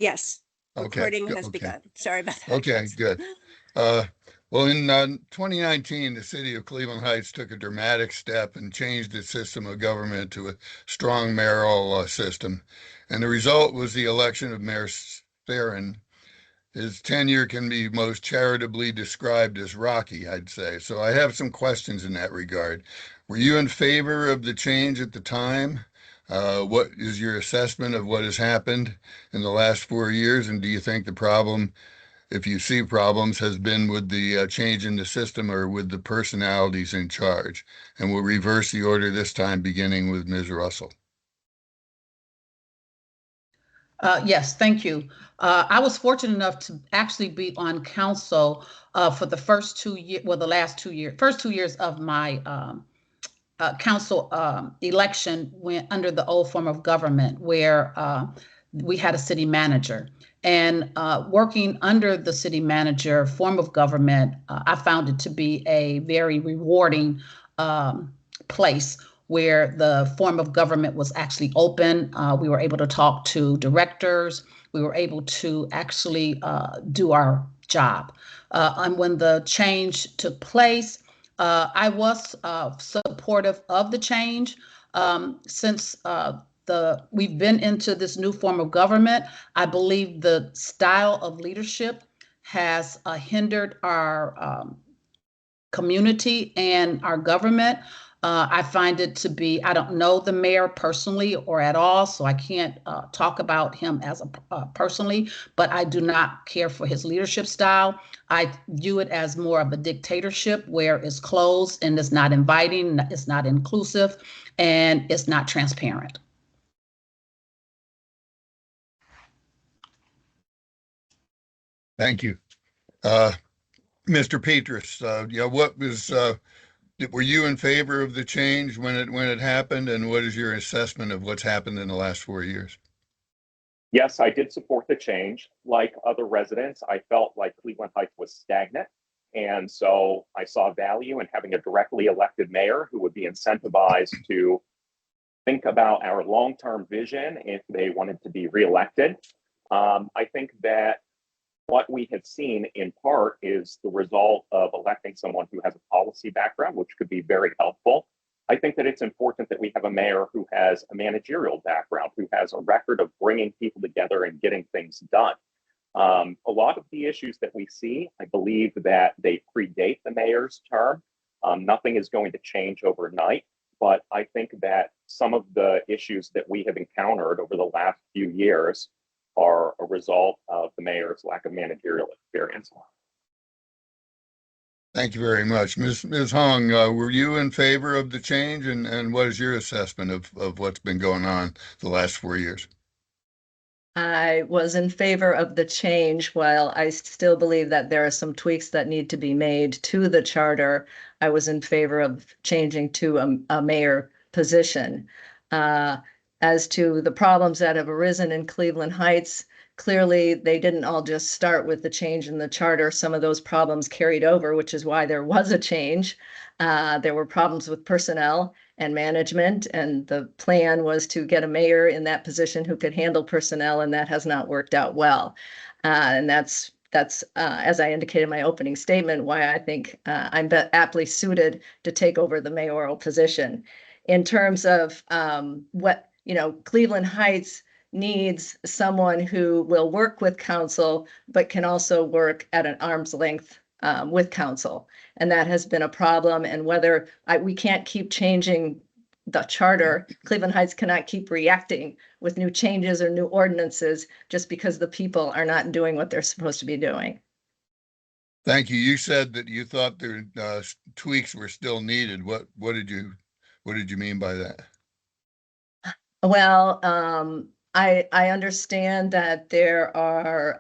Yes, Okay. recording has Okay. begun. Sorry about that. Okay. Yes. Good. Well, in 2019, the city of Cleveland Heights took a dramatic step and changed its system of government to a strong mayoral system. And the result was the election of Mayor Theron. His tenure can be most charitably described as rocky, I'd say. So I have some questions in that regard. Were you in favor of the change at the time? What is your assessment of what has happened in the last 4 years? And do you think the problem, if you see problems, has been with the change in the system or with the personalities in charge? And we'll reverse the order this time, beginning with Ms. Russell. Yes, thank you. I was fortunate enough to actually be on council for the first 2 years, well, the last 2 years, first 2 years of my council election went under the old form of government where we had a city manager. And working under the city manager form of government, I found it to be a very rewarding place where the form of government was actually open. We were able to talk to directors. We were able to actually do our job. And when the change took place, I was supportive of the change since we've been into this new form of government. I believe the style of leadership has hindered our community and our government. I find it to be, I don't know the mayor personally or at all, so I can't talk about him as a personally, but I do not care for his leadership style. I view it as more of a dictatorship where it's closed and it's not inviting, it's not inclusive, and it's not transparent. Thank you. Mr. Petrus, what was were you in favor of the change when it happened, and what is your assessment of what's happened in the last 4 years? Yes, I did support the change. Like other residents, I felt like Cleveland Heights was stagnant. And so I saw value in having a directly elected mayor who would be incentivized to think about our long-term vision if they wanted to be reelected. I think that what we have seen in part is the result of electing someone who has a policy background, which could be very helpful. I think that it's important that we have a mayor who has a managerial background, who has a record of bringing people together and getting things done. A lot of the issues that we see, I believe that they predate the mayor's term. Nothing is going to change overnight, but I think that some of the issues that we have encountered over the last few years are a result of the mayor's lack of managerial experience. Thank you very much. Ms. Hong, were you in favor of the change, and what is your assessment of what's been going on the last 4 years? I was in favor of the change. While I still believe that there are some tweaks that need to be made to the charter, I was in favor of changing to a mayor position. As to the problems that have arisen in Cleveland Heights, clearly they didn't all just start with the change in the charter. Some of those problems carried over, which is why there was a change. There were problems with personnel and management, and the plan was to get a mayor in that position who could handle personnel, and that has not worked out well. And that's as I indicated in my opening statement, why I think I'm aptly suited to take over the mayoral position. In terms of Cleveland Heights needs someone who will work with council, but can also work at an arm's length with council. And that has been a problem. And whether we can't keep changing the charter, Cleveland Heights cannot keep reacting with new changes or new ordinances just because the people are not doing what they're supposed to be doing. Thank you. You said that you thought the tweaks were still needed. What did you mean by that? Well, I understand that there are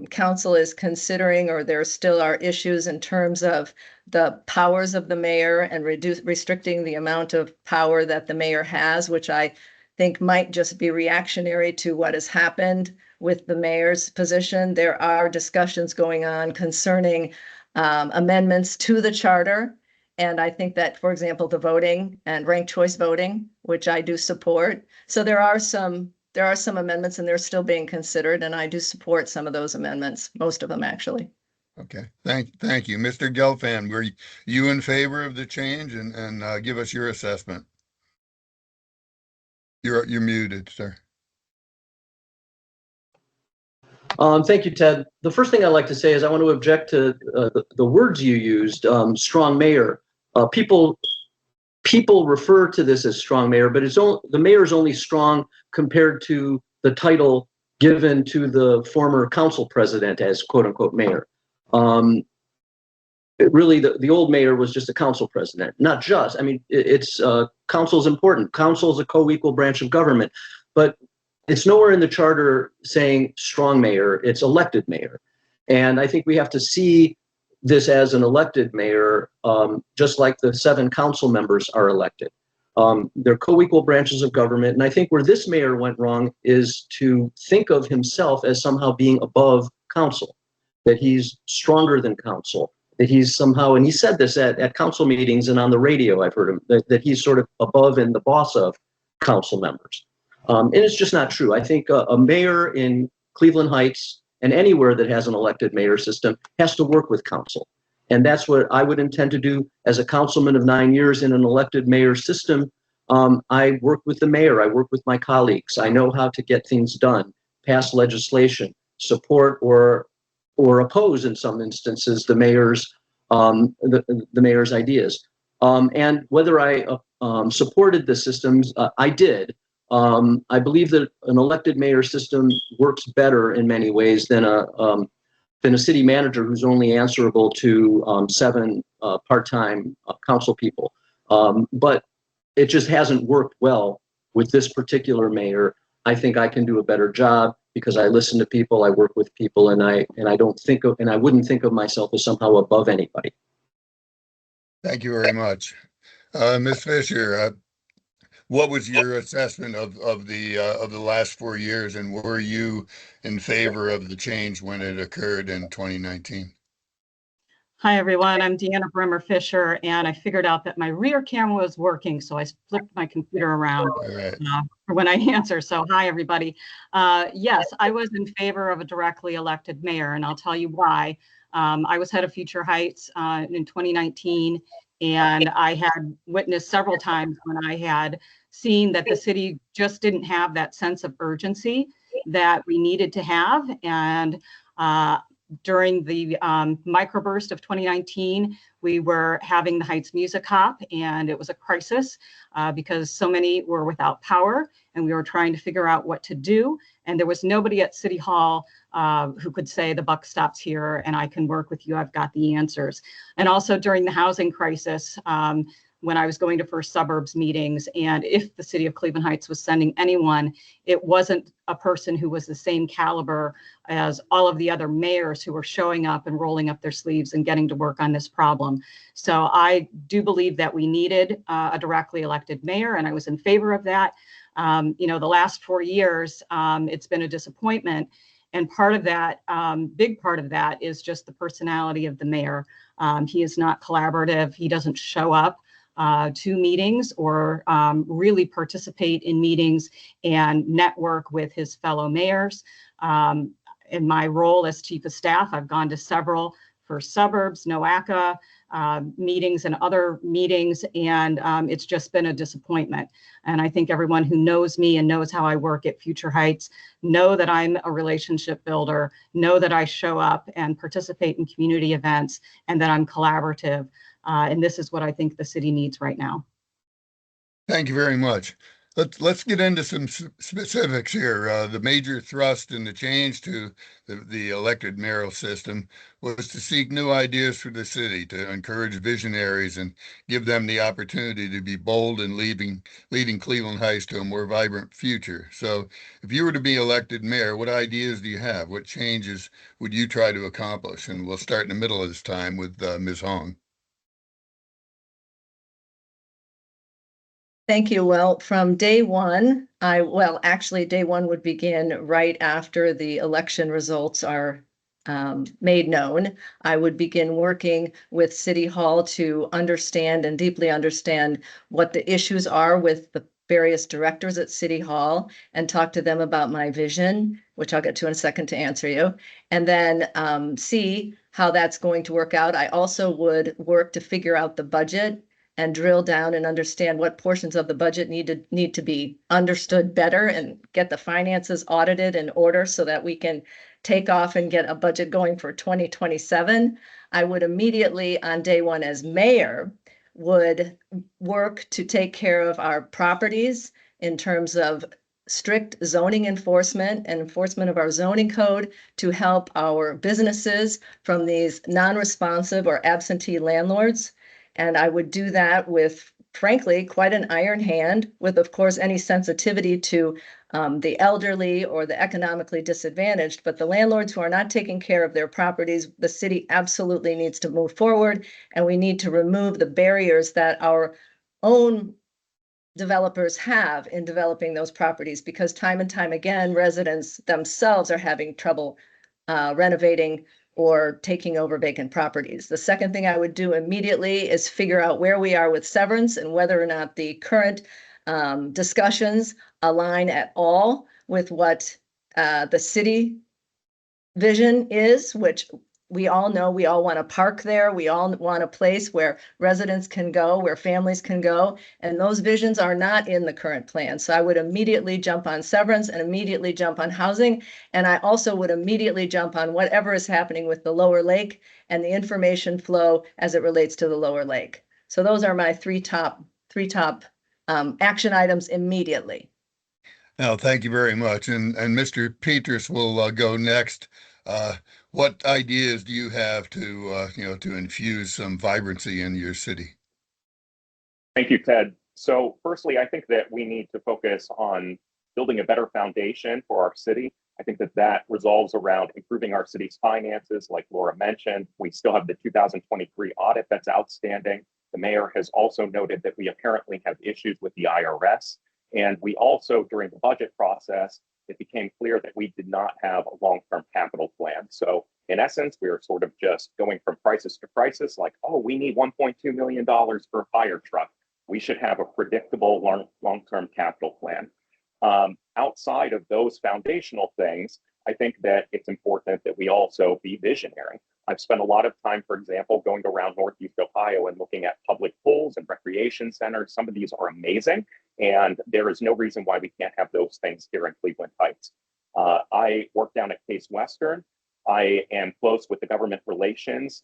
council is considering, or there still are issues in terms of the powers of the mayor and restricting the amount of power that the mayor has, which I think might just be reactionary to what has happened with the mayor's position. There are discussions going on concerning amendments to the charter. And I think that, for example, the voting and ranked choice voting, which I do support. So there are some there are some amendments and they're still being considered, and I do support some of those amendments, most of them actually. Okay, thank you. Mr. Gelfand, were you in favor of the change, and give us your assessment? You're muted, sir. Thank you, Ted. The first thing I'd like to say is I want to object to the words you used, strong mayor. People refer to this as strong mayor, but the mayor is only strong compared to the title given to the former council president as quote unquote mayor. Really, the old mayor was just a council president, not just. I mean, council is important. Council is a co-equal branch of government, but it's nowhere in the charter saying strong mayor. It's elected mayor, and I think we have to see this as an elected mayor, just like the 7 council members are elected. They're co-equal branches of government, and I think where this mayor went wrong is to think of himself as somehow being above council, that he's stronger than council, that he's somehow, and he said this at council meetings and on the radio, I've heard him, that he's sort of above and the boss of council members. And it's just not true. I think a mayor in Cleveland Heights and anywhere that has an elected mayor system has to work with council. And that's what I would intend to do as a councilman of 9 years in an elected mayor system. I work with the mayor, I work with my colleagues. I know how to get things done, pass legislation, support or oppose in some instances the mayor's ideas. And whether I supported the systems, I did. I believe that an elected mayor system works better in many ways than a city manager who's only answerable to 7 part-time council people. But it just hasn't worked well with this particular mayor. I think I can do a better job because I listen to people, I work with people, and I wouldn't think of myself as somehow above anybody. Thank you very much. Ms. Fisher, what was your assessment of the last 4 years, and were you in favor of the change when it occurred in 2019? Hi, everyone. I'm Deanna Bremer Fisher, and I figured out that my rear camera was working, so I flipped my computer around for when I answer. So hi, everybody. Yes, I was in favor of a directly elected mayor, and I'll tell you why. I was head of Future Heights in 2019, and I had witnessed several times when I had seen that the city just didn't have that sense of urgency that we needed to have. And during the microburst of 2019, we were having the Heights Music Hop, and it was a crisis because so many were without power, and we were trying to figure out what to do. And there was nobody at City Hall who could say the buck stops here and I can work with you, I've got the answers. And also during the housing crisis, when I was going to First Suburbs meetings, and if the city of Cleveland Heights was sending anyone, it wasn't a person who was the same caliber as all of the other mayors who were showing up and rolling up their sleeves and getting to work on this problem. So I do believe that we needed a directly elected mayor, and I was in favor of that. The last 4 years, it's been a disappointment. And part of that, big part of that is just the personality of the mayor. He is not collaborative. He doesn't show up to meetings or really participate in meetings and network with his fellow mayors. In my role as chief of staff, I've gone to several First Suburbs, NOACA meetings and other meetings, and it's just been a disappointment. And I think everyone who knows me and knows how I work at Future Heights know that I'm a relationship builder, know that I show up and participate in community events, and that I'm collaborative. And this is what I think the city needs right now. Thank you very much. Let's get into some specifics here. The major thrust in the change to the elected mayoral system was to seek new ideas for the city, to encourage visionaries and give them the opportunity to be bold in leading Cleveland Heights to a more vibrant future. So if you were to be elected mayor, what ideas do you have? What changes would you try to accomplish? And we'll start in the middle of this time with Ms. Hong. Thank you. Well, from day one, actually day one would begin right after the election results are made known. I would begin working with City Hall to understand and deeply understand what the issues are with the various directors at City Hall and talk to them about my vision, which I'll get to in a second to answer you, and then see how that's going to work out. I also would work to figure out the budget and drill down and understand what portions of the budget need to be understood better and get the finances audited in order so that we can take off and get a budget going for 2027. I would immediately, on day one as mayor, would work to take care of our properties in terms of strict zoning enforcement and enforcement of our zoning code to help our businesses from these non-responsive or absentee landlords. And I would do that with, frankly, quite an iron hand, with, of course, any sensitivity to the elderly or the economically disadvantaged. But the landlords who are not taking care of their properties, the city absolutely needs to move forward, and we need to remove the barriers that our own developers have in developing those properties, because time and time again, residents themselves are having trouble renovating or taking over vacant properties. The second thing I would do immediately is figure out where we are with severance and whether or not the current discussions align at all with what the city vision is, which we all know we all want to park there. We all want a place where residents can go, where families can go, and those visions are not in the current plan. So I would immediately jump on severance and immediately jump on housing. And I also would immediately jump on whatever is happening with the lower lake and the information flow as it relates to the lower lake. So those are my three top action items immediately. Now, thank you very much. And Mr. Peters will go next. What ideas do you have to, to infuse some vibrancy in your city? Thank you, Ted. So firstly, I think that we need to focus on building a better foundation for our city. I think that resolves around improving our city's finances, like Laura mentioned. We still have the 2023 audit that's outstanding. The mayor has also noted that we apparently have issues with the IRS. And we also, during the budget process, it became clear that we did not have a long-term capital plan. So in essence, we were sort of just going from crisis to crisis, like, oh, we need $1.2 million for a fire truck. We should have a predictable long-term capital plan. Outside of those foundational things, I think that it's important that we also be visionary. I've spent a lot of time, for example, going around Northeast Ohio and looking at public pools and recreation centers. Some of these are amazing, and there is no reason why we can't have those things here in Cleveland Heights. I work down at Case Western. I am close with the government relations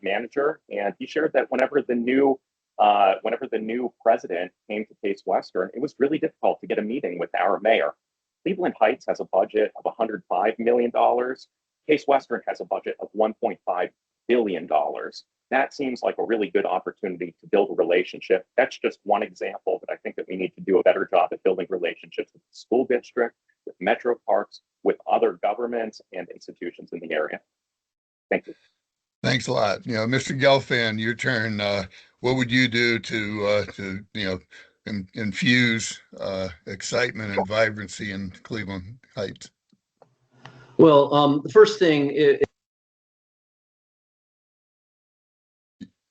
manager, and he shared that whenever the new president came to Case Western, it was really difficult to get a meeting with our mayor. Cleveland Heights has a budget of $105 million. Case Western has a budget of $1.5 billion. That seems like a really good opportunity to build a relationship. That's just one example, but I think that we need to do a better job at building relationships with the school district, with metro parks, with other governments and institutions in the area. Thank you. Thanks a lot. Mr. Gelfand, your turn. What would you do to infuse excitement and vibrancy in Cleveland Heights? Well, the first thing is,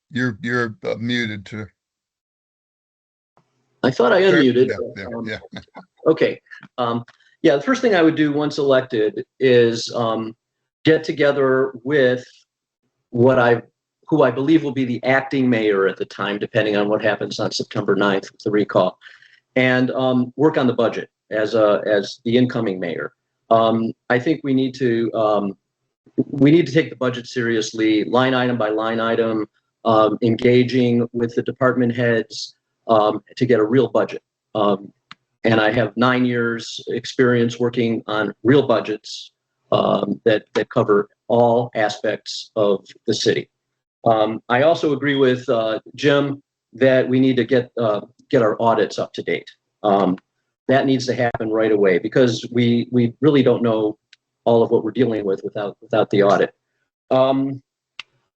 you're muted, sir. I thought I unmuted. Yeah. Okay. The first thing I would do once elected is get together with who I believe will be the acting mayor at the time, depending on what happens on September 9th with the recall, and work on the budget as the incoming mayor. I think we need to take the budget seriously, line item by line item, engaging with the department heads to get a real budget. And I have 9 years experience working on real budgets that cover all aspects of the city. I also agree with Jim that we need to get our audits up to date. That needs to happen right away, because we really don't know all of what we're dealing with without the audit.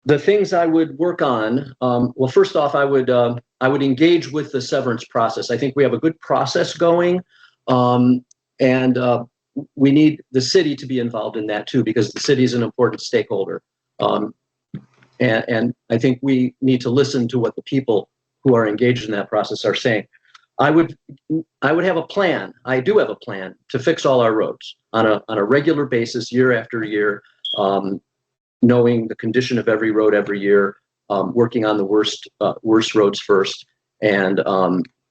The things I would work on, well, first off, I would engage with the severance process. I think we have a good process going, and we need the city to be involved in that too, because the city is an important stakeholder. And I think we need to listen to what the people who are engaged in that process are saying. I would have a plan. I do have a plan to fix all our roads on a regular basis, year after year, knowing the condition of every road every year, working on the worst roads first, and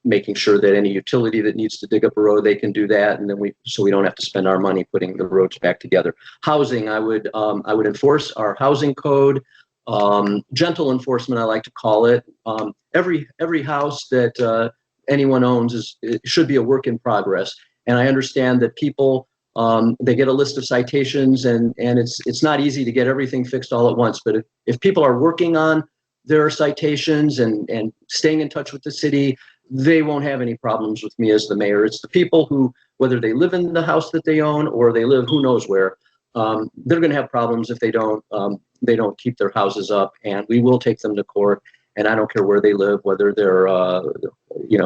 making sure that any utility that needs to dig up a road, they can do that, and then so we don't have to spend our money putting the roads back together. Housing, I would enforce our housing code, gentle enforcement, I like to call it. Every house that anyone owns it should be a work in progress, and I understand that people they get a list of citations, and it's not easy to get everything fixed all at once. But if people are working on their citations and staying in touch with the city, they won't have any problems with me as the mayor. It's the people who, whether they live in the house that they own or they live who knows where, they're going to have problems if they don't keep their houses up, and we will take them to court. And I don't care where they live, whether they're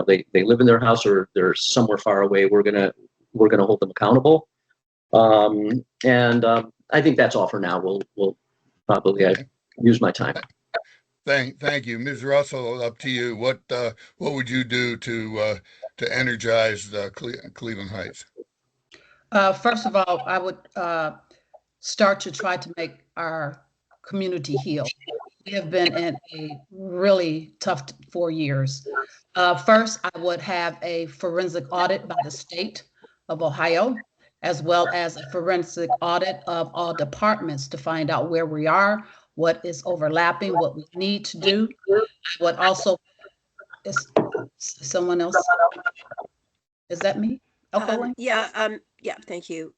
they live in their house or they're somewhere far away. We're gonna hold them accountable. I think that's all for now. We'll probably use my time. Thank you, Ms. Russell. Up to you. What would you do to energize Cleveland Heights? First of all, I would start to try to make our community heal. We have been in a really tough 4 years. First, I would have a forensic audit by the state of Ohio, as well as a forensic audit of all departments to find out where we are, what is overlapping, what we need to do. What also is someone else? Is that me? Okay. Yeah, thank you.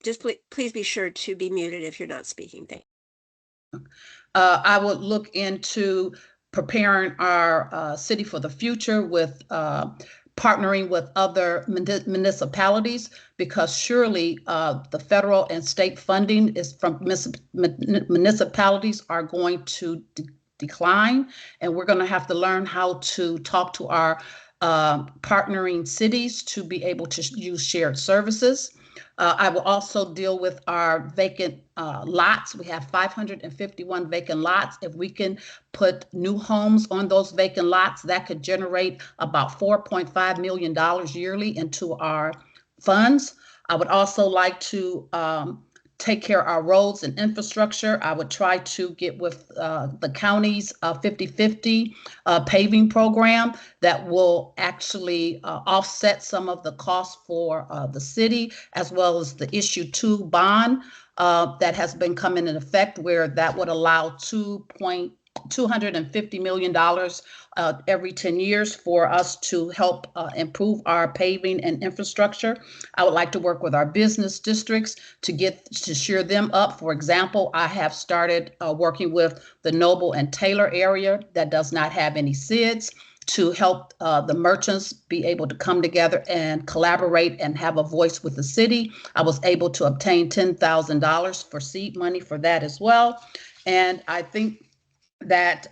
Just please be sure to be muted if you're not speaking. Thank you. I would look into preparing our city for the future with partnering with other municipalities, because surely the federal and state funding is from municipalities are going to decline, and we're going to have to learn how to talk to our partnering cities to be able to use shared services. I will also deal with our vacant lots. We have 551 vacant lots. If we can put new homes on those vacant lots, that could generate about $4.5 million yearly into our funds. I would also like to take care of our roads and infrastructure. I would try to get with the county's 50-50 paving program that will actually offset some of the costs for the city, as well as the issue 2 bond that has been coming in effect, where that would allow $250 million every 10 years for us to help improve our paving and infrastructure. I would like to work with our business districts to shore them up. For example, I have started working with the Noble and Taylor area that does not have any SIDS, to help the merchants be able to come together and collaborate and have a voice with the city. I was able to obtain $10,000 for seed money for that as well. And I think that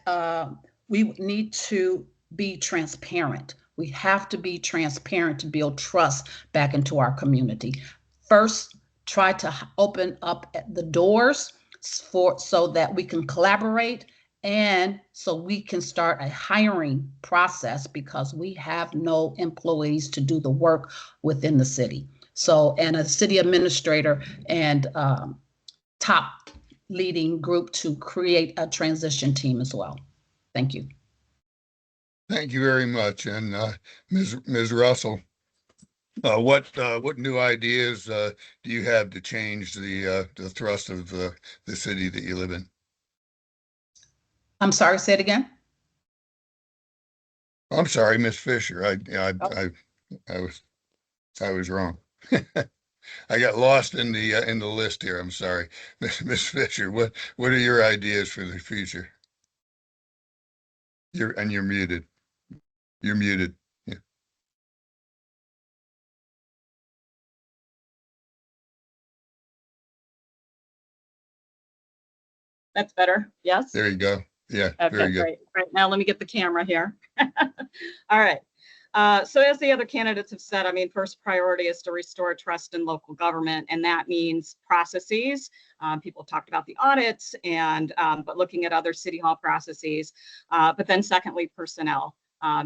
we need to be transparent. We have to be transparent to build trust back into our community. First, try to open up the doors so that we can collaborate, and so we can start a hiring process, because we have no employees to do the work within the city. So, and a city administrator and top leading group to create a transition team as well. Thank you. Thank you very much. And Ms. Russell, what new ideas do you have to change the thrust of the city that you live in? I'm sorry, say it again. I'm sorry, Ms. Fisher. I was wrong. I got lost in the list here. I'm sorry, Ms. Fisher. What are your ideas for the future? You're muted. You're muted. Yeah. That's better. Yes. There you go. Yeah. Okay, Very good. great. Right now, let me get the camera here. All right. So as the other candidates have said, I mean, first priority is to restore trust in local government, and that means processes. People talked about the audits, and but looking at other city hall processes. But then secondly, personnel.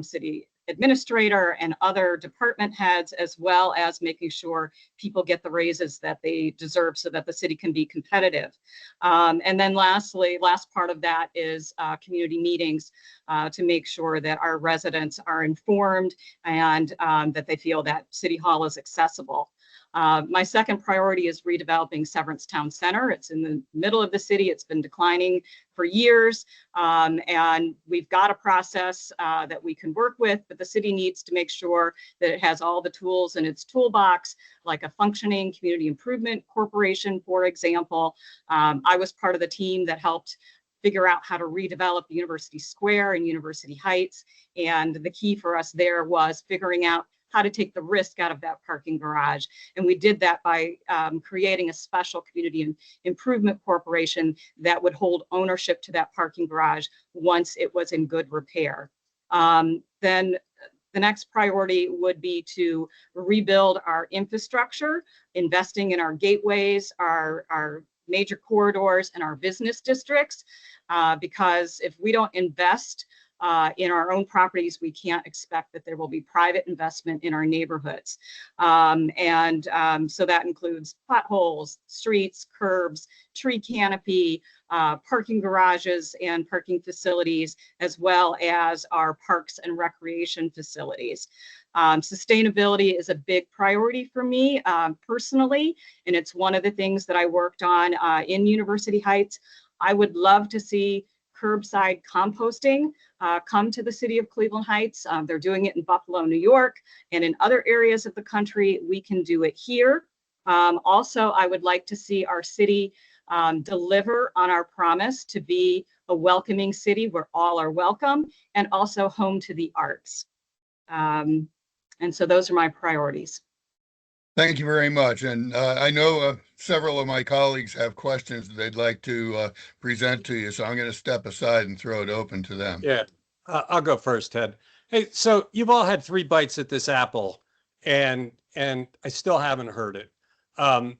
City administrator and other department heads, as well as making sure people get the raises that they deserve so that the city can be competitive. And then lastly, last part of that is community meetings to make sure that our residents are informed and that they feel that City Hall is accessible. My second priority is redeveloping Severance Town Center. It's in the middle of the city. It's been declining for years, and we've got a process that we can work with, but the city needs to make sure that it has all the tools in its toolbox, like a functioning community improvement corporation, for example. I was part of the team that helped figure out how to redevelop University Square and University Heights, and the key for us there was figuring out how to take the risk out of that parking garage. And we did that by creating a special community improvement corporation that would hold ownership to that parking garage once it was in good repair. Then the next priority would be to rebuild our infrastructure, investing in our gateways, our major corridors, and our business districts, because if we don't invest in our own properties, we can't expect that there will be private investment in our neighborhoods. So that includes potholes, streets, curbs, tree canopy, parking garages and parking facilities, as well as our parks and recreation facilities. Sustainability is a big priority for me personally, and it's one of the things that I worked on in University Heights. I would love to see curbside composting come to the city of Cleveland Heights. They're doing it in Buffalo, New York, and in other areas of the country. We can do it here. Also, I would like to see our city deliver on our promise to be a welcoming city where all are welcome, and also home to the arts. And so those are my priorities. Thank you very much. And I know several of my colleagues have questions that they'd like to present to you, so I'm going to step aside and throw it open to them. Yeah, I'll go first, Ted. Hey, so you've all had 3 bites at this apple, and I still haven't heard it.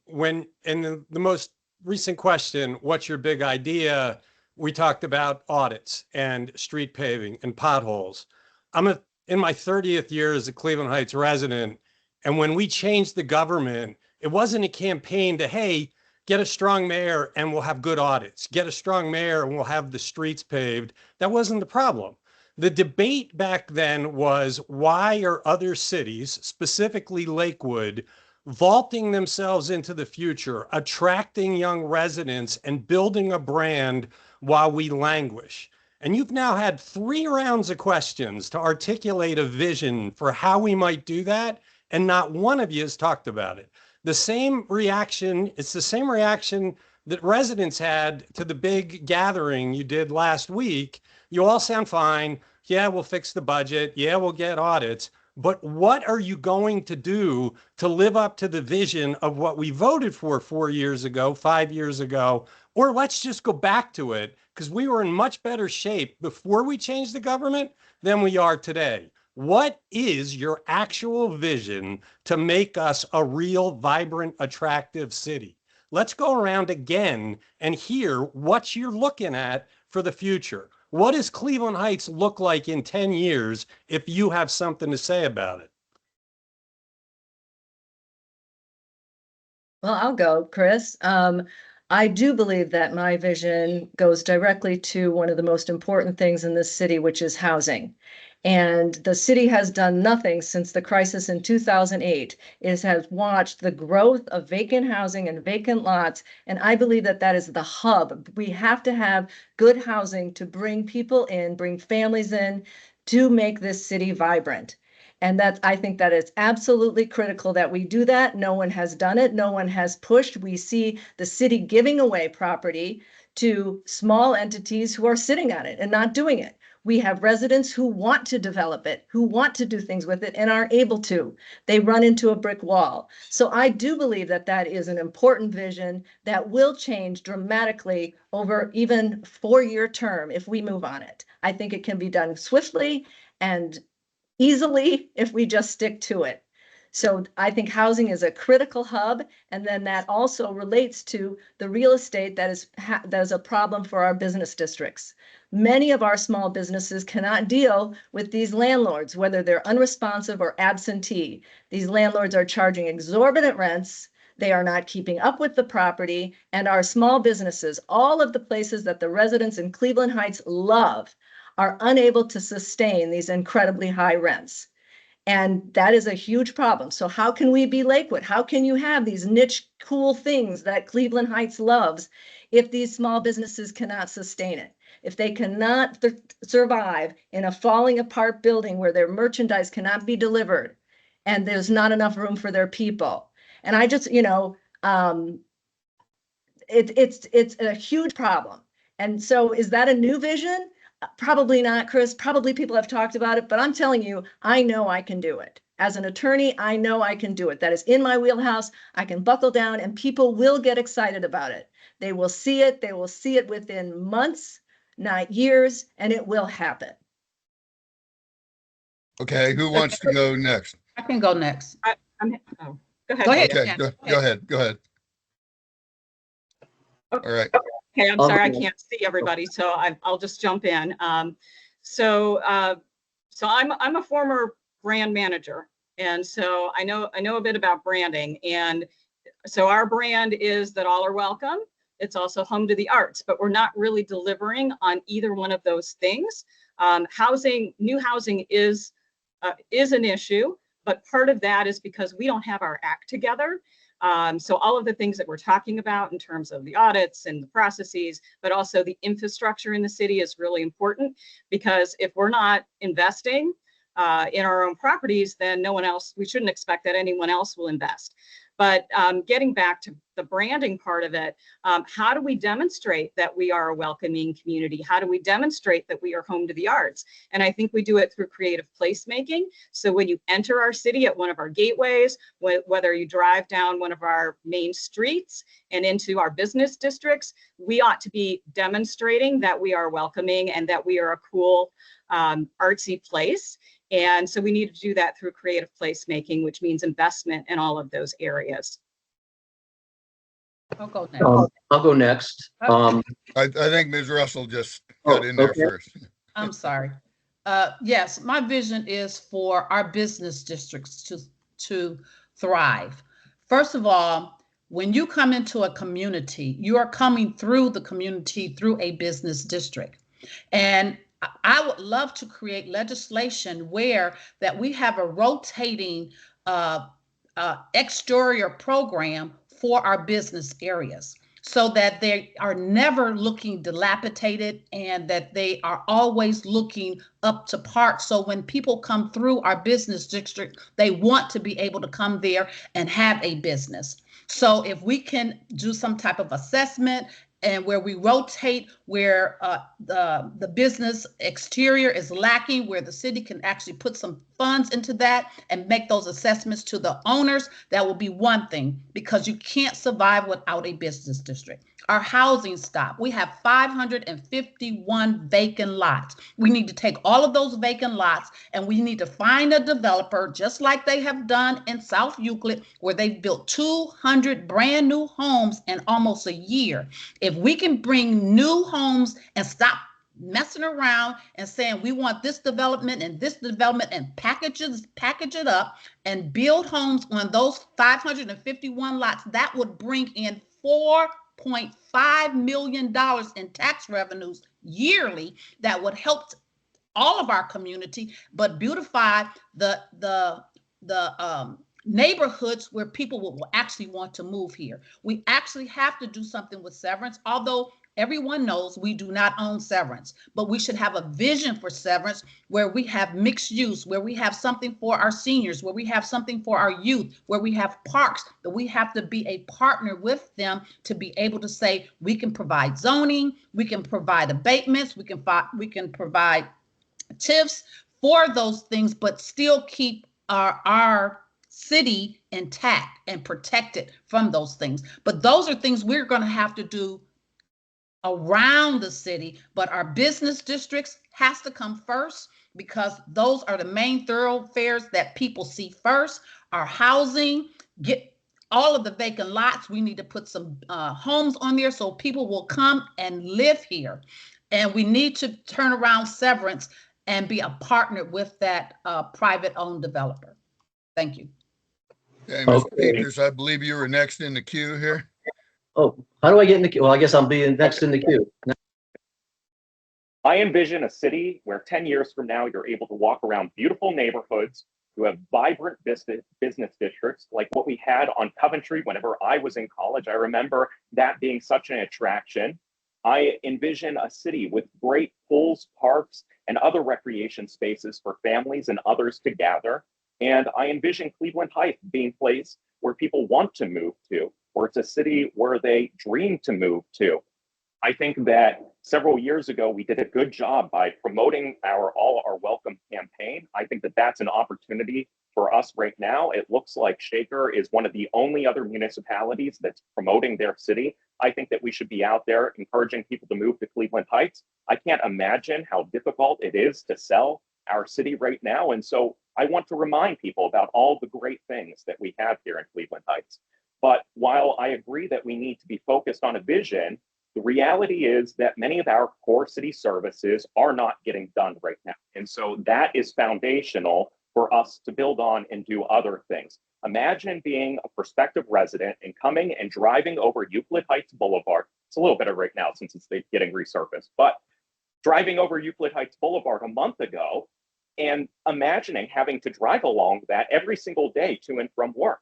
When in the most recent question, what's your big idea? We talked about audits and street paving and potholes. I'm in my 30th year as a Cleveland Heights resident. And when we changed the government, it wasn't a campaign to, hey, get a strong mayor and we'll have good audits. Get a strong mayor and we'll have the streets paved. That wasn't the problem. The debate back then was, why are other cities, specifically Lakewood, vaulting themselves into the future, attracting young residents and building a brand while we languish? And you've now had 3 rounds of questions to articulate a vision for how we might do that. And not one of you has talked about it. The same reaction, it's the same reaction that residents had to the big gathering you did last week. You all sound fine. Yeah, we'll fix the budget. Yeah, we'll get audits. But what are you going to do to live up to the vision of what we voted for 4 years ago, 5 years ago? Or let's just go back to it, because we were in much better shape before we changed the government than we are today. What is your actual vision to make us a real, vibrant, attractive city? Let's go around again and hear what you're looking at for the future. What does Cleveland Heights look like in 10 years if you have something to say about it? Well, I'll go, Chris. I do believe that my vision goes directly to one of the most important things in this city, which is housing. And the city has done nothing since the crisis in 2008. It has watched the growth of vacant housing and vacant lots. And I believe that that is the hub. We have to have good housing to bring people in, bring families in, to make this city vibrant. And I think that it's absolutely critical that we do that. No one has done it. No one has pushed. We see the city giving away property to small entities who are sitting on it and not doing it. We have residents who want to develop it, who want to do things with it and aren't able to. They run into a brick wall. So I do believe that that is an important vision that will change dramatically over even 4-year term if we move on it. I think it can be done swiftly and easily if we just stick to it. So I think housing is a critical hub, and then that also relates to the real estate that is a problem for our business districts. Many of our small businesses cannot deal with these landlords, whether they're unresponsive or absentee. These landlords are charging exorbitant rents. They are not keeping up with the property, and our small businesses, all of the places that the residents in Cleveland Heights love, are unable to sustain these incredibly high rents. And that is a huge problem. So how can we be Lakewood? How can you have these niche, cool things that Cleveland Heights loves if these small businesses cannot sustain it? If they cannot survive in a falling apart building where their merchandise cannot be delivered and there's not enough room for their people. And I just, it's a huge problem. And so is that a new vision? Probably not, Chris. Probably people have talked about it, but I'm telling you, I know I can do it. As an attorney, I know I can do it. That is in my wheelhouse. I can buckle down and people will get excited about it. They will see it. They will see it within months, not years, and it will happen. Okay, who wants to go next? I can go next. Go ahead. Go ahead. Okay, go ahead. All right. Okay, I'm sorry, I can't see everybody, so I'll just jump in. So I'm a former brand manager, and so I know a bit about branding. And so our brand is that all are welcome. It's also home to the arts, but we're not really delivering on either one of those things. New housing is an issue, but part of that is because we don't have our act together. So all of the things that we're talking about in terms of the audits and the processes, but also the infrastructure in the city is really important, because if we're not investing in our own properties, then we shouldn't expect that anyone else will invest. But getting back to the branding part of it, how do we demonstrate that we are a welcoming community? How do we demonstrate that we are home to the arts? And I think we do it through creative placemaking. So when you enter our city at one of our gateways, whether you drive down one of our main streets and into our business districts, we ought to be demonstrating that we are welcoming and that we are a cool, artsy place. And so we need to do that through creative placemaking, which means investment in all of those areas. I'll go next. I'll go next. I think Ms. Russell just got in there first. I'm sorry. Yes, my vision is for our business districts to thrive. First of all, when you come into a community, you are coming through the community through a business district. And I would love to create legislation where that we have a rotating exterior program for our business areas, so that they are never looking dilapidated and that they are always looking up to par. So when people come through our business district, they want to be able to come there and have a business. So if we can do some type of assessment and where we rotate where the business exterior is lacking, where the city can actually put some funds into that and make those assessments to the owners, that will be one thing, because you can't survive without a business district. Our housing stock, we have 551 vacant lots. We need to take all of those vacant lots and we need to find a developer, just like they have done in South Euclid, where they've built 200 brand new homes in almost a year. If we can bring new homes and stop messing around and saying we want this development and package it up and build homes on those 551 lots, that would bring in $4.5 million in tax revenues yearly. That would help all of our community, but beautify the neighborhoods where people will actually want to move here. We actually have to do something with Severance, although everyone knows we do not own Severance, but we should have a vision for Severance where we have mixed use, where we have something for our seniors, where we have something for our youth, where we have parks, that we have to be a partner with them to be able to say we can provide zoning, we can provide abatements, we can provide TIFs for those things, but still keep our city intact and protected from those things. But those are things we're going to have to do around the city, but our business districts has to come first, because those are the main thoroughfares that people see first. our housing, get all of the vacant lots. We need to put some homes on there so people will come and live here. And we need to turn around Severance and be a partner with that private owned developer. Thank you. Okay, Mr. Peters, I believe you were next in the queue here. Oh, how do I get in the queue? Well, I guess I'll be next in the queue. I envision a city where 10 years from now, you're able to walk around beautiful neighborhoods who have vibrant business districts like what we had on Coventry whenever I was in college. I remember that being such an attraction. I envision a city with great pools, parks, and other recreation spaces for families and others to gather. And I envision Cleveland Heights being a place where people want to move to, or it's a city where they dream to move to. I think that several years ago, we did a good job by promoting our All Are Welcome campaign. I think that that's an opportunity for us right now. It looks like Shaker is one of the only other municipalities that's promoting their city. I think that we should be out there encouraging people to move to Cleveland Heights. I can't imagine how difficult it is to sell our city right now. And so I want to remind people about all the great things that we have here in Cleveland Heights. But while I agree that we need to be focused on a vision, the reality is that many of our core city services are not getting done right now. And so that is foundational for us to build on and do other things. Imagine being a prospective resident and coming and driving over Euclid Heights Boulevard. It's a little better right now since it's getting resurfaced, but driving over Euclid Heights Boulevard a month ago and imagining having to drive along that every single day to and from work.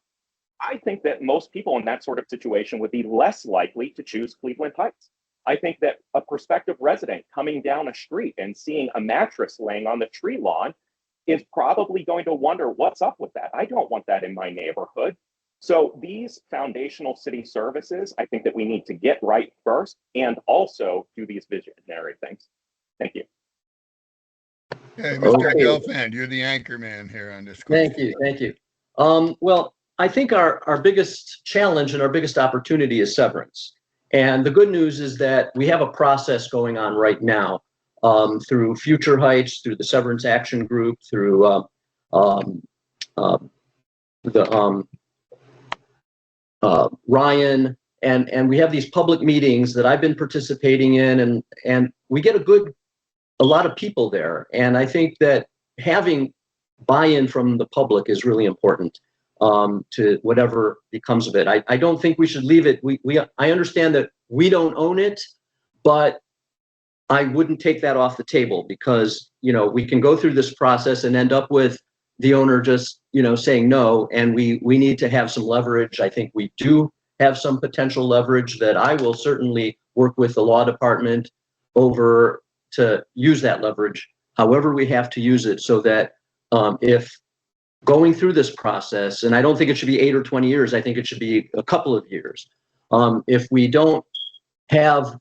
I think that most people in that sort of situation would be less likely to choose Cleveland Heights. I think that a prospective resident coming down a street and seeing a mattress laying on the tree lawn is probably going to wonder what's up with that. I don't want that in my neighborhood. So these foundational city services, I think that we need to get right first and also do these visionary things. Thank you. Hey, Mr. Okay. Gelfand, you're the anchor man here on this question. Thank you. Well, I think our biggest challenge and our biggest opportunity is severance. And the good news is that we have a process going on right now through Future Heights, through the Severance Action Group, through Ryan, and we have these public meetings that I've been participating in, and we get a lot of people there. And I think that having buy-in from the public is really important to whatever becomes of it. I don't think we should leave it. I understand that we don't own it, but I wouldn't take that off the table because, we can go through this process and end up with the owner just, saying no, and we need to have some leverage. I think we do have some potential leverage that I will certainly work with the law department over to use that leverage, however we have to use it, so that if going through this process, and I don't think it should be 8 or 20 years, I think it should be a couple of years. If we don't have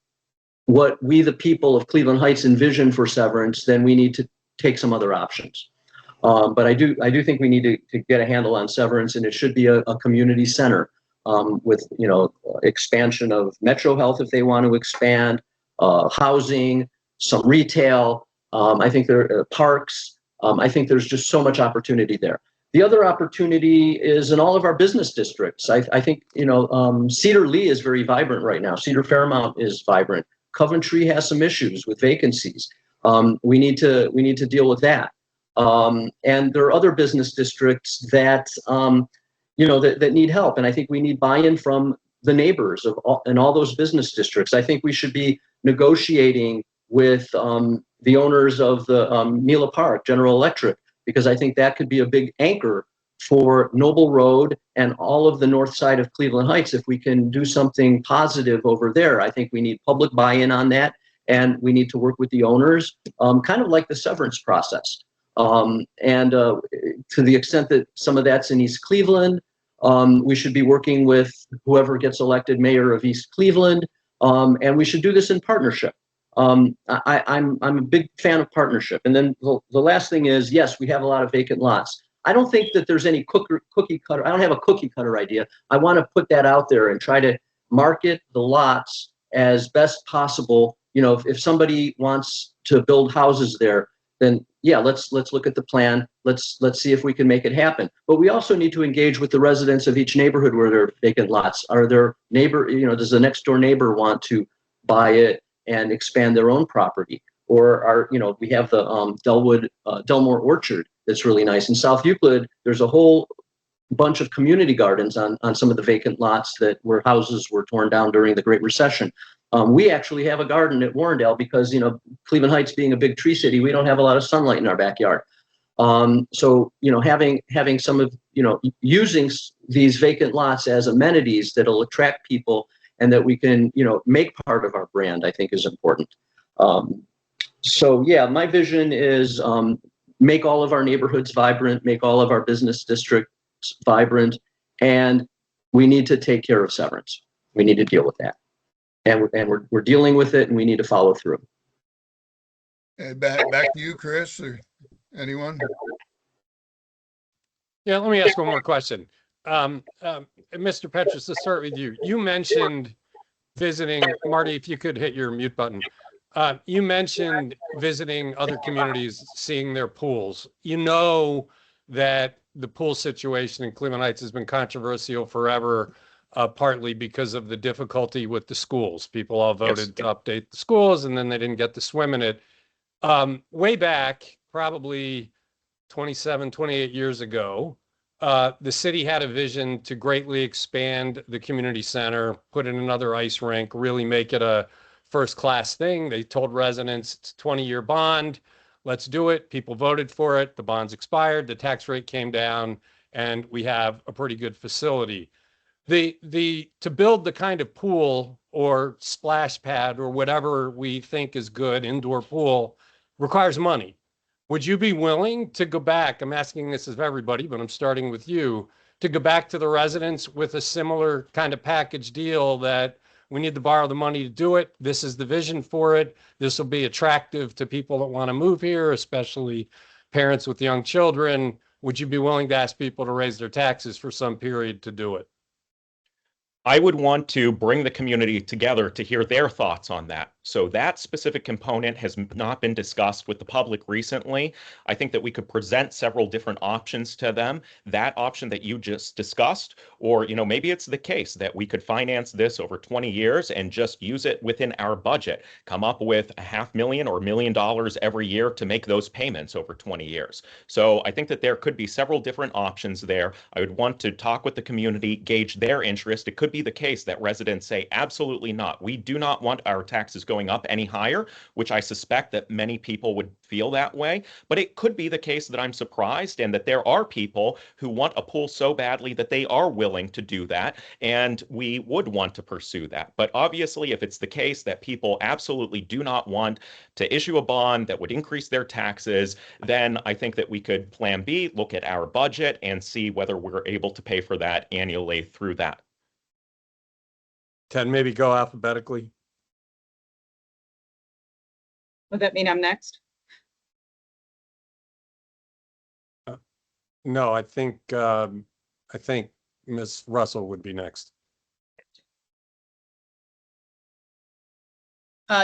what we, the people of Cleveland Heights, envision for severance, then we need to take some other options. But I do think we need to get a handle on severance, and it should be a community center with expansion of Metro Health if they want to expand, housing, some retail. I think there are parks. I think there's just so much opportunity there. The other opportunity is in all of our business districts. I think Cedar Lee is very vibrant right now. Cedar Fairmount is vibrant. Coventry has some issues with vacancies. We need to deal with that. And there are other business districts that that need help. And I think we need buy-in from the neighbors in all those business districts. I think we should be negotiating with the owners of the Mila Park, General Electric, because I think that could be a big anchor for Noble Road and all of the north side of Cleveland Heights. If we can do something positive over there, I think we need public buy-in on that, and we need to work with the owners, kind of like the severance process. And to the extent that some of that's in East Cleveland, we should be working with whoever gets elected mayor of East Cleveland, and we should do this in partnership. I'm a big fan of partnership. And then the last thing is, yes, we have a lot of vacant lots. I don't think that there's any cookie cutter. I don't have a cookie cutter idea. I want to put that out there and try to market the lots as best possible. If somebody wants to build houses there, then yeah, let's look at the plan. Let's see if we can make it happen. But we also need to engage with the residents of each neighborhood where there are vacant lots. Are there does the next door neighbor want to buy it and expand their own property? Or we have the Delmore Orchard that's really nice. In South Euclid, there's a whole bunch of community gardens on some of the vacant lots where houses were torn down during the Great Recession. We actually have a garden at Warrendale because, Cleveland Heights being a big tree city, we don't have a lot of sunlight in our backyard. So, having some of, using these vacant lots as amenities that'll attract people and that we can, make part of our brand, I think is important. So yeah, my vision is make all of our neighborhoods vibrant, make all of our business districts vibrant, and we need to take care of severance. We need to deal with that. And we're dealing with it, and we need to follow through. Back to you, Chris, or anyone? Yeah, let me ask one more question. Mr. Petrus, let's start with you. You mentioned visiting, Marty, if you could hit your mute button. You mentioned visiting other communities, seeing their pools. You know that the pool situation in Cleveland Heights has been controversial forever, partly because of the difficulty with the schools. People all voted to update the schools, and then they didn't get to swim in it. Way back, probably 27, 28 years ago, the city had a vision to greatly expand the community center, put in another ice rink, really make it a first-class thing. They told residents it's a 20-year bond. Let's do it. People voted for it. The bonds expired. The tax rate came down, and we have a pretty good facility. To build the kind of pool or splash pad or whatever we think is good, indoor pool, requires money. Would you be willing to go back? I'm asking this of everybody, but I'm starting with you, to go back to the residents with a similar kind of package deal that we need to borrow the money to do it. This is the vision for it. This will be attractive to people that want to move here, especially parents with young children. Would you be willing to ask people to raise their taxes for some period to do it? I would want to bring the community together to hear their thoughts on that. So that specific component has not been discussed with the public recently. I think that we could present several different options to them. That option that you just discussed, or maybe it's the case that we could finance this over 20 years and just use it within our budget, come up with $500,000 or $1 million every year to make those payments over 20 years. So I think that there could be several different options there. I would want to talk with the community, gauge their interest. It could be the case that residents say, absolutely not. We do not want our taxes going up any higher, which I suspect that many people would feel that way. But it could be the case that I'm surprised and that there are people who want a pool so badly that they are willing to do that, and we would want to pursue that. But obviously, if it's the case that people absolutely do not want to issue a bond that would increase their taxes, then I think that we could plan B, look at our budget and see whether we're able to pay for that annually through that. Ted, maybe go alphabetically. Would that mean I'm next? No, I think Ms. Russell would be next.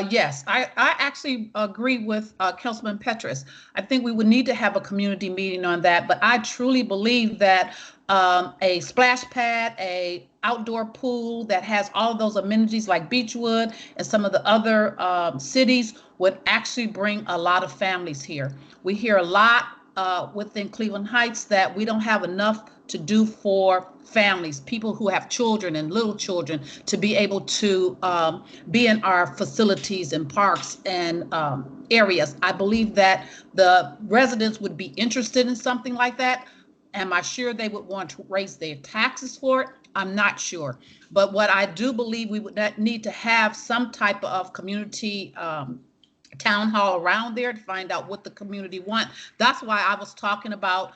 Yes, I actually agree with Councilman Petrus. I think we would need to have a community meeting on that, but I truly believe that a splash pad, a outdoor pool that has all of those amenities like Beechwood and some of the other cities would actually bring a lot of families here. We hear a lot within Cleveland Heights that we don't have enough to do for families, people who have children and little children, to be able to be in our facilities and parks and areas. I believe that the residents would be interested in something like that. Am I sure they would want to raise their taxes for it? I'm not sure. But what I do believe, we would need to have some type of community town hall around there to find out what the community want. That's why I was talking about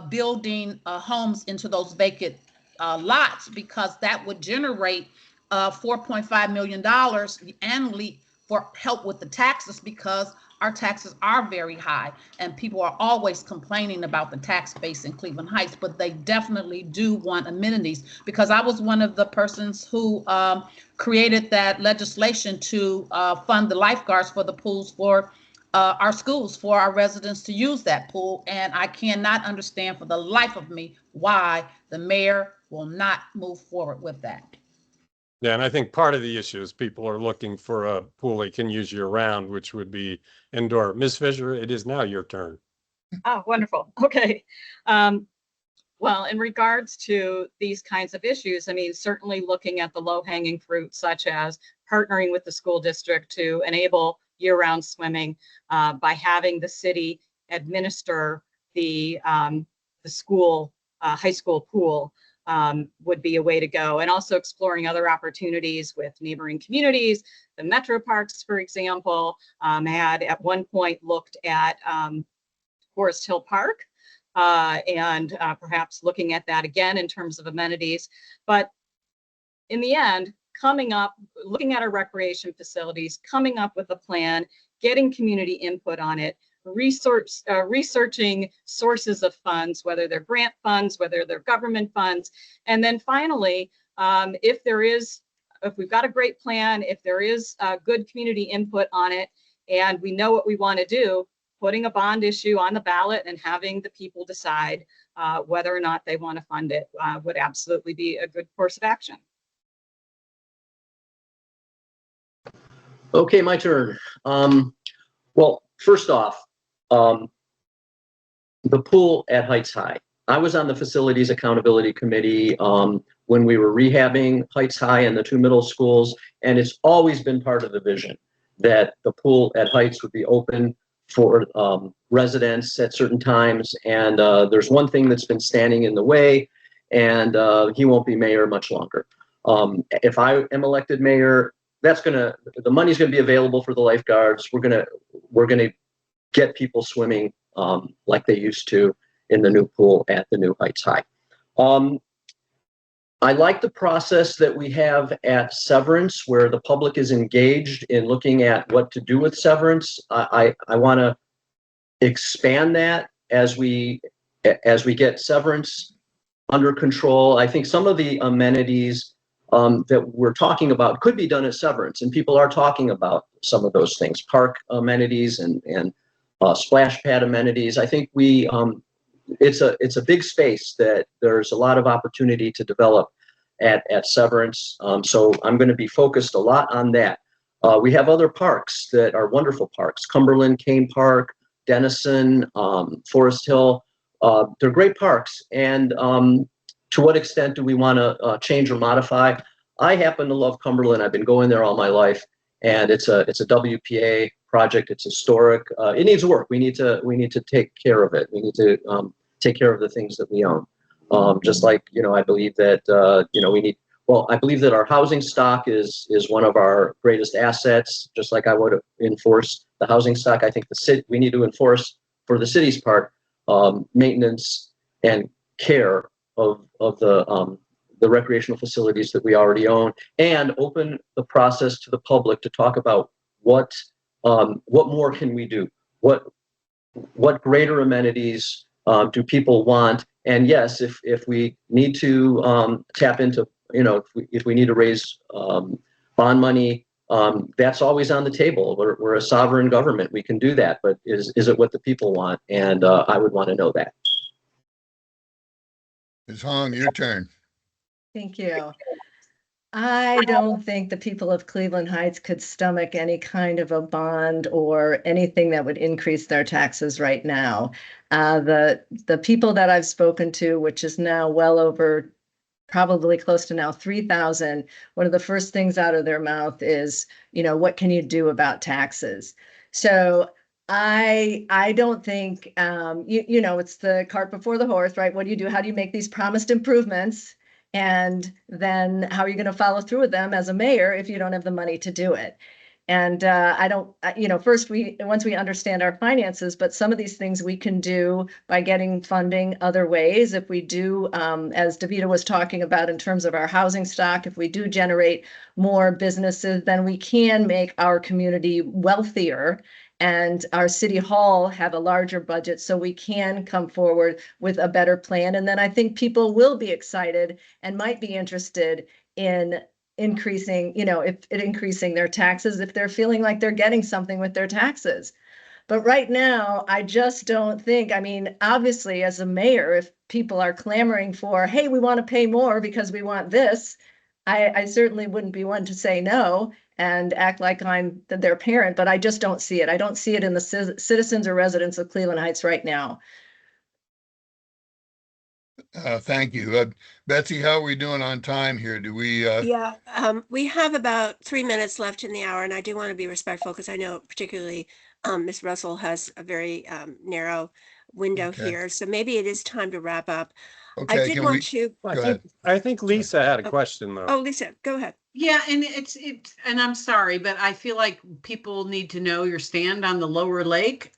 building homes into those vacant lots, because that would generate $4.5 million annually for help with the taxes, because our taxes are very high and people are always complaining about the tax base in Cleveland Heights, but they definitely do want amenities, because I was one of the persons who created that legislation to fund the lifeguards for the pools for our schools for our residents to use that pool. And I cannot understand for the life of me why the mayor will not move forward with that. Yeah, and I think part of the issue is people are looking for a pool they can use year round, which would be indoor. Ms. Fisher, it is now your turn. Oh, wonderful. Okay. Well, in regards to these kinds of issues, I mean, certainly looking at the low-hanging fruit, such as partnering with the school district to enable year-round swimming by having the city administer the school high school pool would be a way to go. And also exploring other opportunities with neighboring communities. The Metro Parks, for example, had at one point looked at Forest Hill Park and perhaps looking at that again in terms of amenities. But in the end, coming up, looking at our recreation facilities, coming up with a plan, getting community input on it, researching sources of funds, whether they're grant funds, whether they're government funds. And then finally, if we've got a great plan, if there is good community input on it, and we know what we want to do, putting a bond issue on the ballot and having the people decide whether or not they want to fund it would absolutely be a good course of action. Okay, my turn. Well, first off, the pool at Heights High. I was on the Facilities Accountability Committee when we were rehabbing Heights High and the two middle schools, and it's always been part of the vision that the pool at Heights would be open for residents at certain times. And there's one thing that's been standing in the way, and he won't be mayor much longer. If I am elected mayor, the money's gonna be available for the lifeguards. We're gonna get people swimming like they used to in the new pool at the new Heights High. I like the process that we have at Severance, where the public is engaged in looking at what to do with Severance. I want to expand that as we get Severance under control. I think some of the amenities that we're talking about could be done at Severance, and people are talking about some of those things: park amenities and splash pad amenities. I think it's a big space that there's a lot of opportunity to develop at Severance. So I'm going to be focused a lot on that. We have other parks that are wonderful parks: Cumberland, Kane Park, Denison, Forest Hill. They're great parks. And to what extent do we want to change or modify? I happen to love Cumberland. I've been going there all my life, and it's a WPA project. It's historic. It needs work. We need to take care of it. We need to take care of the things that we own. Just like, I believe that I believe that our housing stock is one of our greatest assets. Just like I would enforce the housing stock, I think we need to enforce, for the city's part, maintenance and care of the recreational facilities that we already own, and open the process to the public to talk about what more can we do? What greater amenities do people want? And yes, if we need to tap into, if we need to raise bond money, that's always on the table. We're a sovereign government. We can do that. But is it what the people want? And I would want to know that. Ms. Hong, your turn. Thank you. I don't think the people of Cleveland Heights could stomach any kind of a bond or anything that would increase their taxes right now. The people that I've spoken to, which is now well over, probably close to now 3,000, one of the first things out of their mouth is, what can you do about taxes? So I don't think, it's the cart before the horse, right? What do you do? How do you make these promised improvements? And then how are you going to follow through with them as a mayor if you don't have the money to do it? And once we understand our finances, but some of these things we can do by getting funding other ways. If we do, as Davida was talking about in terms of our housing stock, if we do generate more businesses, then we can make our community wealthier and our city hall have a larger budget, so we can come forward with a better plan. And then I think people will be excited and might be interested in increasing their taxes if they're feeling like they're getting something with their taxes. But right now, I just don't think, I mean, obviously, as a mayor, if people are clamoring for, hey, we want to pay more because we want this, I certainly wouldn't be one to say no and act like I'm their parent, but I just don't see it. I don't see it in the citizens or residents of Cleveland Heights right now. Thank you. Betsy, how are we doing on time here? Do we? Yeah, we have about 3 minutes left in the hour, and I do want to be respectful because I know particularly Ms. Russell has a very narrow window Okay. here. So maybe it is time to wrap up. I Okay, did can want we? to. I Go think, ahead. I think Lisa had a question though. Oh, Lisa, go ahead. Yeah, and and I'm sorry, but I feel like people need to know your stand on the lower lake.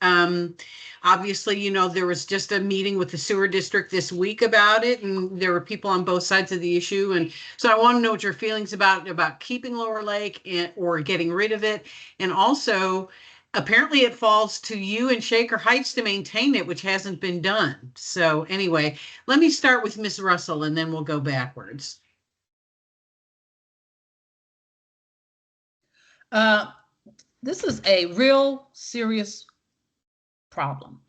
Obviously, you know, there was just a meeting with the sewer district this week about it, and there were people on both sides of the issue. And so I want to know what your feelings about keeping Lower Lake or getting rid of it. And also, apparently it falls to you and Shaker Heights to maintain it, which hasn't been done. So anyway, let me start with Ms. Russell and then we'll go backwards. This is a real serious problem.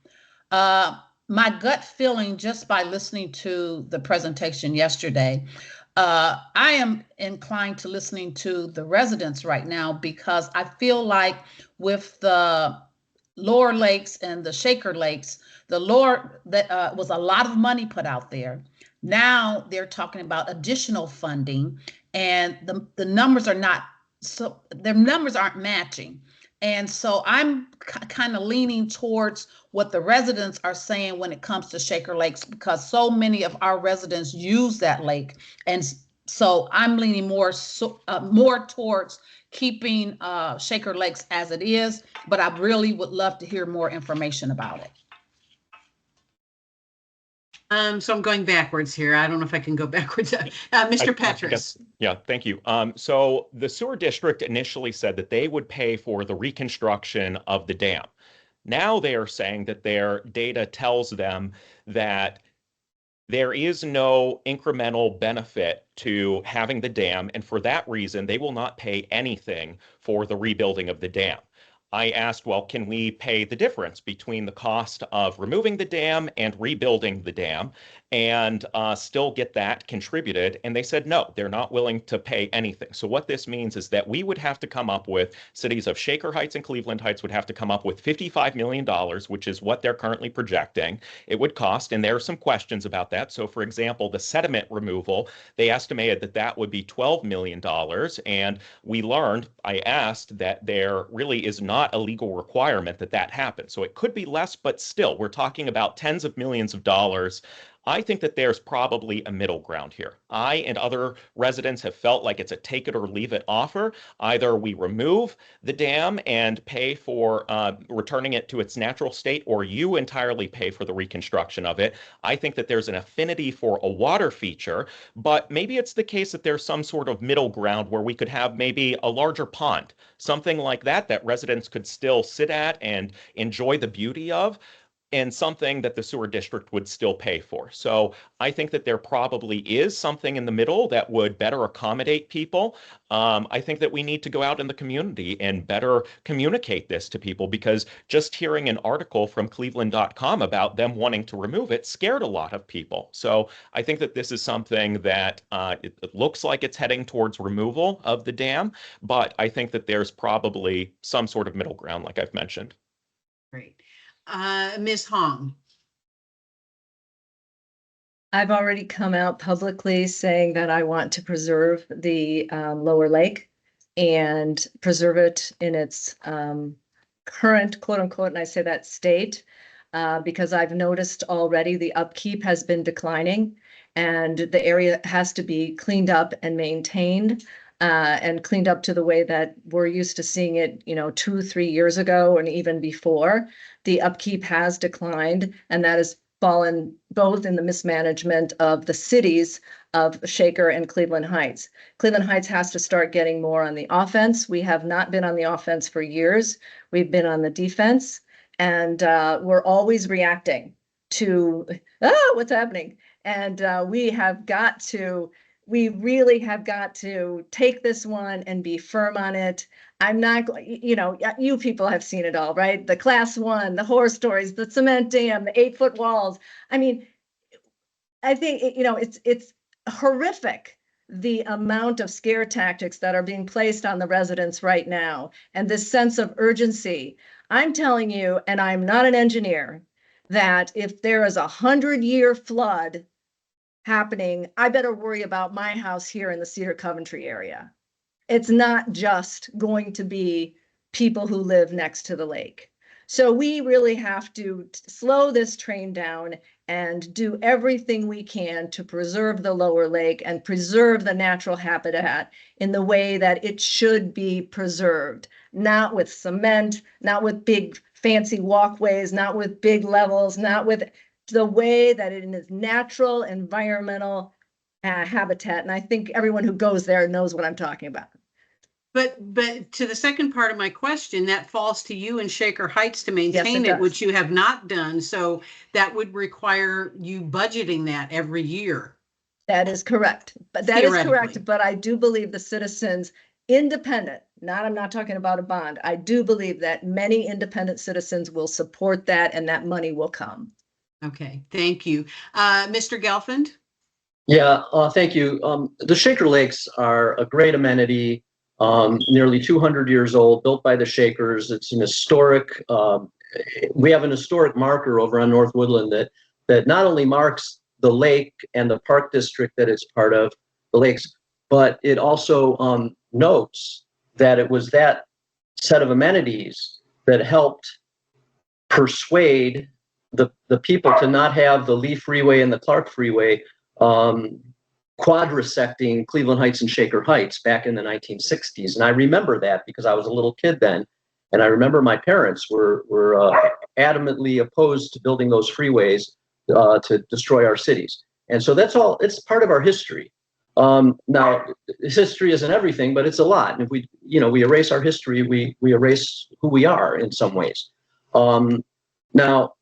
My gut feeling just by listening to the presentation yesterday, I am inclined to listening to the residents right now because I feel like with the lower lakes and the Shaker lakes, the lower that was a lot of money put out there. Now they're talking about additional funding, and the numbers are not so their numbers aren't matching. And so I'm kind of leaning towards what the residents are saying when it comes to Shaker Lakes, because so many of our residents use that lake. And so I'm leaning more towards keeping Shaker Lakes as it is, but I really would love to hear more information about it. So I'm going backwards here. I don't know if I can go backwards. Mr. Petrus. Yeah, thank you. So the sewer district initially said that they would pay for the reconstruction of the dam. Now they are saying that their data tells them that there is no incremental benefit to having the dam, and for that reason, they will not pay anything for the rebuilding of the dam. I asked, well, can we pay the difference between the cost of removing the dam and rebuilding the dam and still get that contributed? And they said, no, they're not willing to pay anything. So what this means is that we would have to come up with, cities of Shaker Heights and Cleveland Heights would have to come up with $55 million, which is what they're currently projecting it would cost. And there are some questions about that. So for example, the sediment removal, they estimated that that would be $12 million. And we learned, I asked, that there really is not a legal requirement that that happens. So it could be less, but still, we're talking about tens of millions of dollars. I think that there's probably a middle ground here. I and other residents have felt like it's a take it or leave it offer. Either we remove the dam and pay for returning it to its natural state, or you entirely pay for the reconstruction of it. I think that there's an affinity for a water feature, but maybe it's the case that there's some sort of middle ground where we could have maybe a larger pond, something like that, that residents could still sit at and enjoy the beauty of, and something that the sewer district would still pay for. So I think that there probably is something in the middle that would better accommodate people. I think that we need to go out in the community and better communicate this to people, because just hearing an article from cleveland.com about them wanting to remove it scared a lot of people. So I think that this is something that it looks like it's heading towards removal of the dam, but I think that there's probably some sort of middle ground, like I've mentioned. Great. Ms. Hong. I've already come out publicly saying that I want to preserve the lower lake and preserve it in its current, quote unquote, and I say that state, because I've noticed already the upkeep has been declining and the area has to be cleaned up and maintained. And cleaned up to the way that we're used to seeing it, 2-3 years ago, and even before. The upkeep has declined, and that has fallen both in the mismanagement of the cities of Shaker and Cleveland Heights. Cleveland Heights has to start getting more on the offense. We have not been on the offense for years. We've been on the defense, and we're always reacting to, what's happening? And we have got to we really have got to take this one and be firm on it. I'm not, you know, you people have seen it all, right? The class 1, the horror stories, the cement dam, the 8-foot walls. I mean, I think, you know, it's horrific, the amount of scare tactics that are being placed on the residents right now, and this sense of urgency. I'm telling you, and I'm not an engineer, that if there is 100-year flood happening, I better worry about my house here in the Cedar Coventry area. It's not just going to be people who live next to the lake. So we really have to slow this train down and do everything we can to preserve the lower lake and preserve the natural habitat in the way that it should be preserved, not with cement, not with big fancy walkways, not with big levels, not with the way that it is natural environmental habitat. And I think everyone who goes there knows what I'm talking about. But to the second part of my question, that falls to you and Shaker Heights to maintain Yes, it, which you have not done. So that would require you budgeting that every year. That is correct. But that is correct. But I do believe the citizens, independent, I'm not talking about a bond. I do believe that many independent citizens will support that and that money will come. Okay, thank you. Mr. Gelfand? Yeah, thank you. The Shaker Lakes are a great amenity, nearly 200 years old, built by the Shakers. It's an historic, we have an historic marker over on North Woodland that not only marks the lake and the park district that it's part of, the lakes, but it also notes that it was that set of amenities that helped persuade the people to not have the Lee Freeway and the Clark Freeway quadrisecting Cleveland Heights and Shaker Heights back in the 1960s. And I remember that because I was a little kid then. And I remember my parents were adamantly opposed to building those freeways to destroy our cities. And so that's all, it's part of our history. Now, history isn't everything, but it's a lot. And if we erase our history, we erase who we are in some ways. Now,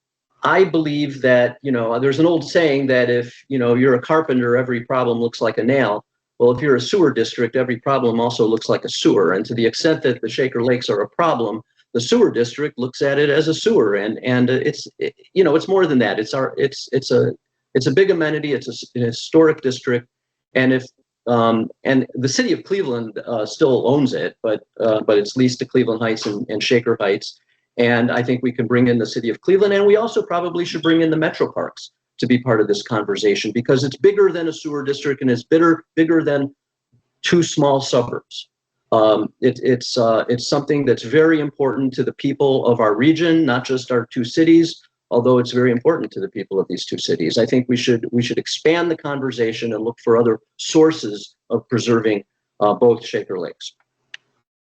I believe that, there's an old saying that if, you're a carpenter, every problem looks like a nail. Well, if you're a sewer district, every problem also looks like a sewer. And to the extent that the Shaker Lakes are a problem, the sewer district looks at it as a sewer. And it's more than that. It's a big amenity. It's an historic district. And and the city of Cleveland still owns it, but it's leased to Cleveland Heights and Shaker Heights. And I think we can bring in the city of Cleveland, and we also probably should bring in the metro parks to be part of this conversation, because it's bigger than a sewer district and it's bigger than two small suburbs. It's something that's very important to the people of our region, not just our two cities, although it's very important to the people of these two cities. I think we should expand the conversation and look for other sources of preserving both Shaker Lakes.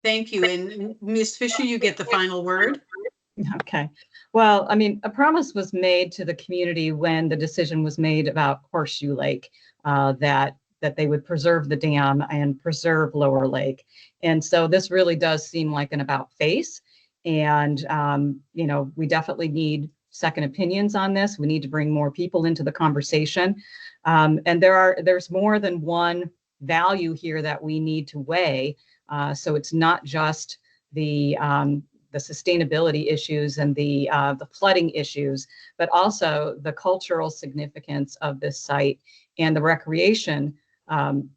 Thank you. And Ms. Fisher, you get the final word. Okay. Well, I mean, a promise was made to the community when the decision was made about Horseshoe Lake, that they would preserve the dam and preserve Lower Lake. And so this really does seem like an about face. And, we definitely need second opinions on this. We need to bring more people into the conversation. And there's more than one value here that we need to weigh. So it's not just the sustainability issues and the flooding issues, but also the cultural significance of this site and the recreation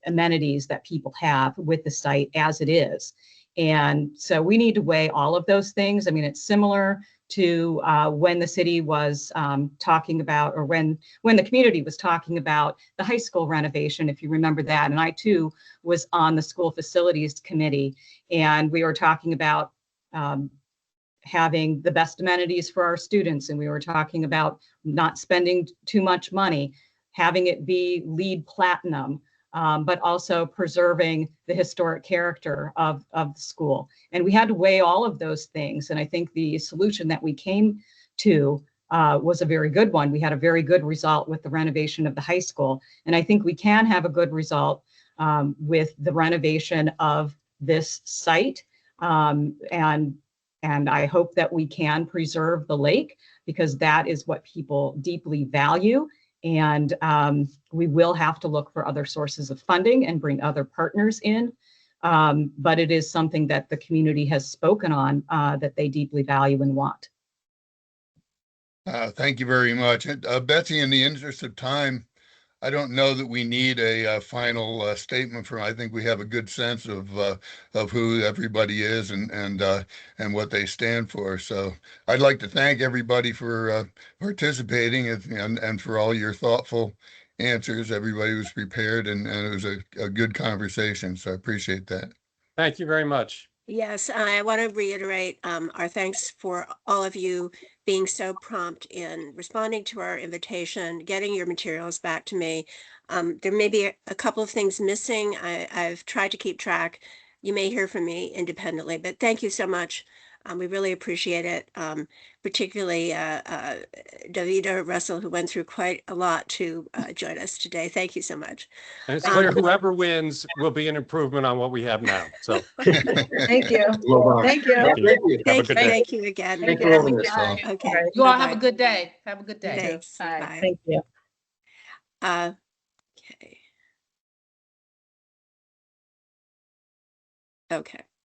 amenities that people have with the site as it is. And so we need to weigh all of those things. I mean, it's similar to when the city was talking about, or when the community was talking about the high school renovation, if you remember that. And I too was on the school facilities committee, and we were talking about having the best amenities for our students. And we were talking about not spending too much money, having it be LEED Platinum, but also preserving the historic character of the school. And we had to weigh all of those things. And I think the solution that we came to was a very good one. We had a very good result with the renovation of the high school. And I think we can have a good result with the renovation of this site. And I hope that we can preserve the lake, because that is what people deeply value. And we will have to look for other sources of funding and bring other partners in. But it is something that the community has spoken on that they deeply value and want. Thank you very much. Betsy, in the interest of time, I don't know that we need a final statement from. I think we have a good sense of who everybody is and what they stand for. So I'd like to thank everybody for participating and for all your thoughtful answers. Everybody was prepared and it was a good conversation. So I appreciate that. Thank you very much. Yes, I want to reiterate our thanks for all of you being so prompt in responding to our invitation, getting your materials back to me. There may be a couple of things missing. I've tried to keep track. You may hear from me independently, but thank you so much. We really appreciate it, particularly Davida Russell, who went through quite a lot to join us today. Thank you so much. And it's clear whoever wins will be an improvement on what we have now. So Thank you. Well, Thank you. thank you. Have a good day. Thank you again. Thanks for holding this. Bye. Okay. You all have a bye-bye. good day. Have a good day. Thanks. Bye. Bye. Thank you. Okay. Okay.